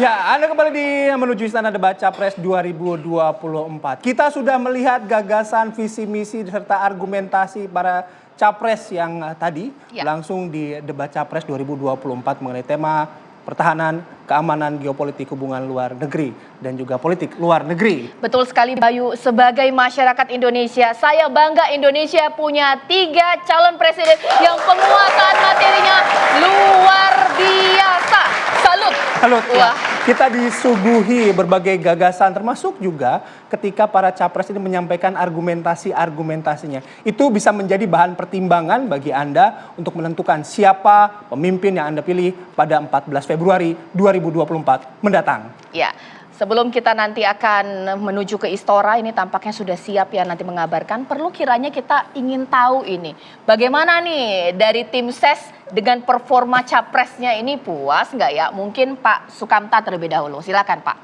Ya, Anda kembali di menuju Istana Debat Capres 2024. Kita sudah melihat gagasan, visi misi serta argumentasi para capres yang tadi langsung di debat Capres 2024 mengenai tema pertahanan, keamanan, geopolitik, hubungan luar negeri dan juga politik luar negeri. Betul sekali Bayu, sebagai masyarakat Indonesia, saya bangga Indonesia punya 3 calon presiden yang penguasaan materinya luar biasa. Salut. Salut. Ya. Kita disuguhi berbagai gagasan termasuk juga ketika para capres ini menyampaikan argumentasinya. Itu bisa menjadi bahan pertimbangan bagi Anda untuk menentukan siapa pemimpin yang Anda pilih pada 14 Februari 2024 mendatang. Ya. Sebelum kita nanti akan menuju ke Istora, ini tampaknya sudah siap ya nanti mengabarkan. Perlu kiranya kita ingin tahu ini, bagaimana nih dari tim SES dengan performa capresnya ini, puas nggak ya? Mungkin Pak Sukamta terlebih dahulu, silakan Pak.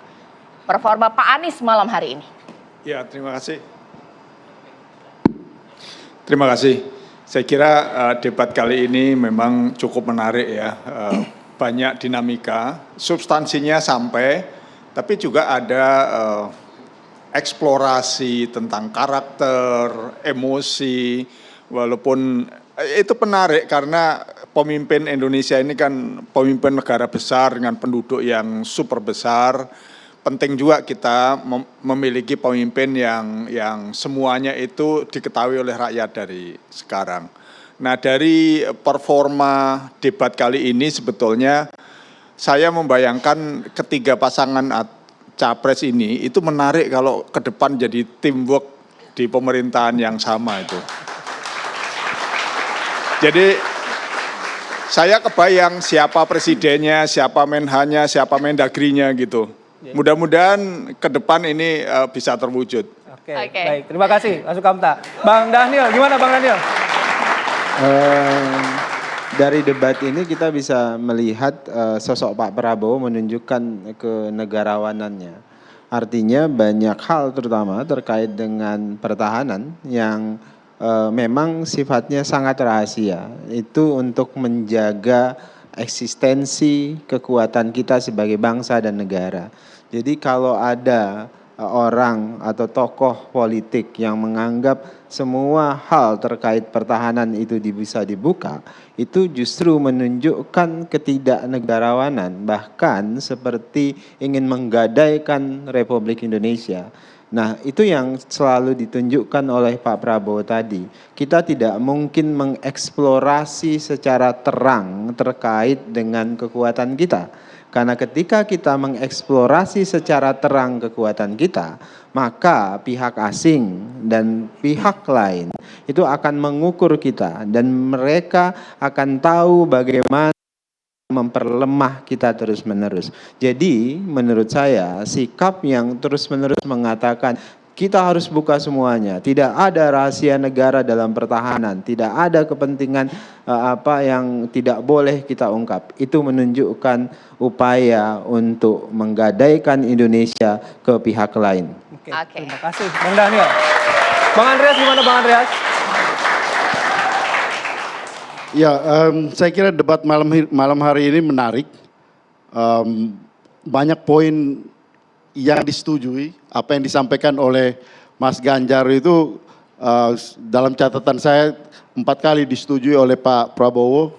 Performa Pak Anies malam hari ini. Ya, terima kasih. Terima kasih. Saya kira debat kali ini memang cukup menarik ya. Banyak dinamika, substansinya sampai. Tapi juga ada eksplorasi tentang karakter, emosi, walaupun itu menarik karena pemimpin Indonesia ini kan pemimpin negara besar dengan penduduk yang super besar. Penting juga kita memiliki pemimpin yang semuanya itu diketahui oleh rakyat dari sekarang. Nah, dari performa debat kali ini sebetulnya saya membayangkan ketiga pasangan capres ini itu menarik kalau ke depan jadi teamwork di pemerintahan yang sama itu. Jadi saya kebayang siapa presidennya, siapa menhannya, siapa mendagrinya gitu. Mudah-mudahan ke depan ini bisa terwujud. Oke. Baik. Terima kasih Pak Sukamta. Bang Daniel, gimana Bang Daniel? Dari debat ini kita bisa melihat sosok Pak Prabowo menunjukkan kenegarawanannya. Artinya banyak hal terutama terkait dengan pertahanan yang memang sifatnya sangat rahasia. Itu untuk menjaga eksistensi kekuatan kita sebagai bangsa dan negara. Jadi kalau ada orang atau tokoh politik yang menganggap semua hal terkait pertahanan itu bisa dibuka, itu justru menunjukkan ketidaknegarawanan, bahkan seperti ingin menggadaikan Republik Indonesia. Nah, itu yang selalu ditunjukkan oleh Pak Prabowo tadi. Kita tidak mungkin mengeksplorasi secara terang terkait dengan kekuatan kita. Karena ketika kita mengeksplorasi secara terang kekuatan kita, maka pihak asing dan pihak lain itu akan mengukur kita dan mereka akan tahu bagaimana memperlemah kita terus-menerus. Jadi menurut saya sikap yang terus-menerus mengatakan kita harus buka semuanya, tidak ada rahasia negara dalam pertahanan, tidak ada kepentingan apa yang tidak boleh kita ungkap. Itu menunjukkan upaya untuk menggadaikan Indonesia ke pihak lain. Oke. Terima kasih Bang Daniel. Bang Andreas, gimana Bang Andreas? Ya, saya kira debat malam hari ini menarik. Banyak poin yang disetujui, apa yang disampaikan oleh Mas Ganjar itu dalam catatan saya 4 kali disetujui oleh Pak Prabowo.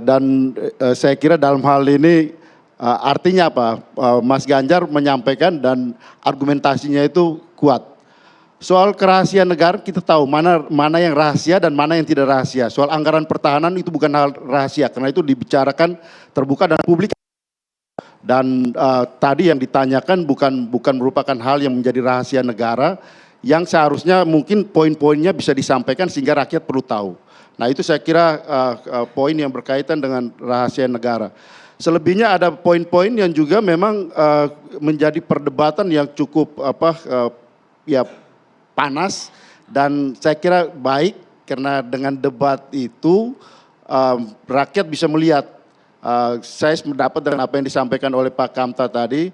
Dan saya kira dalam hal ini artinya apa? Mas Ganjar menyampaikan dan argumentasinya itu kuat. Soal kerahasiaan negara kita tahu mana yang rahasia dan mana yang tidak rahasia. Soal anggaran pertahanan itu bukan hal rahasia karena itu dibicarakan terbuka dan publik. Dan tadi yang ditanyakan bukan merupakan hal yang menjadi rahasia negara yang seharusnya mungkin poin-poinnya bisa disampaikan sehingga rakyat perlu tahu. Nah itu saya kira poin yang berkaitan dengan rahasia negara. Selebihnya ada poin-poin yang juga memang menjadi perdebatan yang cukup panas dan saya kira baik karena dengan debat itu rakyat bisa melihat. Saya mendapat dengan apa yang disampaikan oleh Pak Kamta tadi,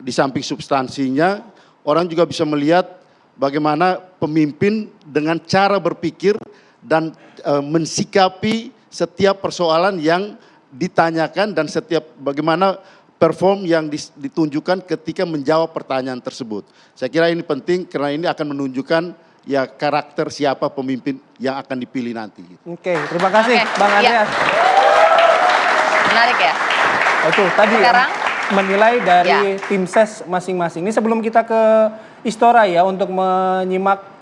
di samping substansinya, orang juga bisa melihat bagaimana pemimpin dengan cara berpikir dan mensikapi setiap persoalan yang ditanyakan dan setiap bagaimana perform yang ditunjukkan ketika menjawab pertanyaan tersebut. Saya kira ini penting karena ini akan menunjukkan ya karakter siapa pemimpin yang akan dipilih nanti. Oke, terima kasih Oke, Bang iya. Andreas. Menarik ya. Itu tadi Sekarang, menilai dari tim ses masing-masing. Ini sebelum kita ke Istora ya untuk menyimak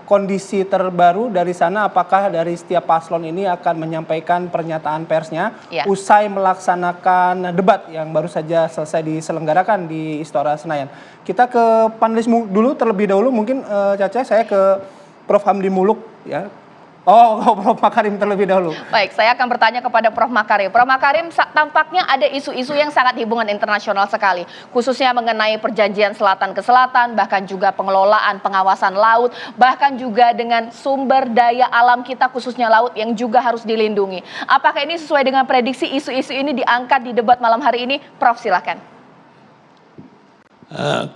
kondisi terbaru dari sana, apakah dari setiap paslon ini akan menyampaikan pernyataan persnya Ya. usai melaksanakan debat yang baru saja selesai diselenggarakan di Istora Senayan. Kita ke panelis dulu terlebih dahulu, mungkin Caca, saya ke Prof. Hamdi Muluk ya. Oh, Prof. Makarim terlebih dahulu. baik, saya akan bertanya kepada Prof. Makarim. Prof. Makarim, tampaknya ada isu-isu yang sangat hubungan internasional sekali, khususnya mengenai perjanjian selatan ke selatan, bahkan juga pengelolaan pengawasan laut, bahkan juga dengan sumber daya alam kita khususnya laut yang juga harus dilindungi. Apakah ini sesuai dengan prediksi isu-isu ini diangkat di debat malam hari ini? Prof, silakan.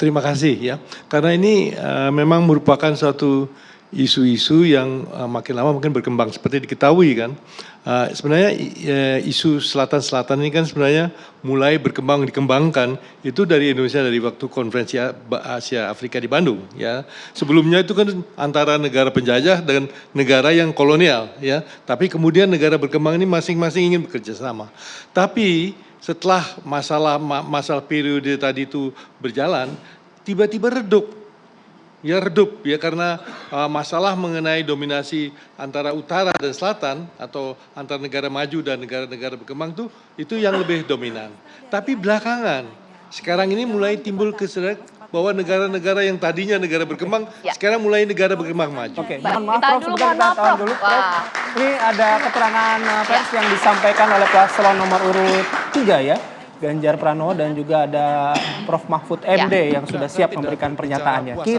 Terima kasih ya, karena ini memang merupakan suatu isu-isu yang makin lama makin berkembang seperti diketahui kan. Sebenarnya isu selatan-selatan ini kan sebenarnya mulai dikembangkan itu dari Indonesia dari waktu konferensi Asia Afrika di Bandung ya. Sebelumnya itu kan antara negara penjajah dan negara yang kolonial ya. Tapi kemudian negara berkembang ini masing-masing ingin bekerja sama. Tapi setelah masalah periode tadi itu berjalan, tiba-tiba redup. Ya redup ya karena masalah mengenai dominasi antara utara dan selatan atau antara negara maju dan negara-negara berkembang itu yang lebih dominan. Tapi belakangan sekarang ini mulai timbul kesadaran bahwa negara-negara yang tadinya negara berkembang sekarang mulai negara berkembang maju. Oke, Baik, mohon maaf ditahan Prof, dulu, sebentar mohon kita maaf, tahan Prof. dulu. Wah. Prof, ini ada keterangan pers yang disampaikan oleh paslon nomor urut 3 ya. Ganjar Pranowo dan juga ada Prof. Mahfud MD yang sudah siap memberikan pernyataannya.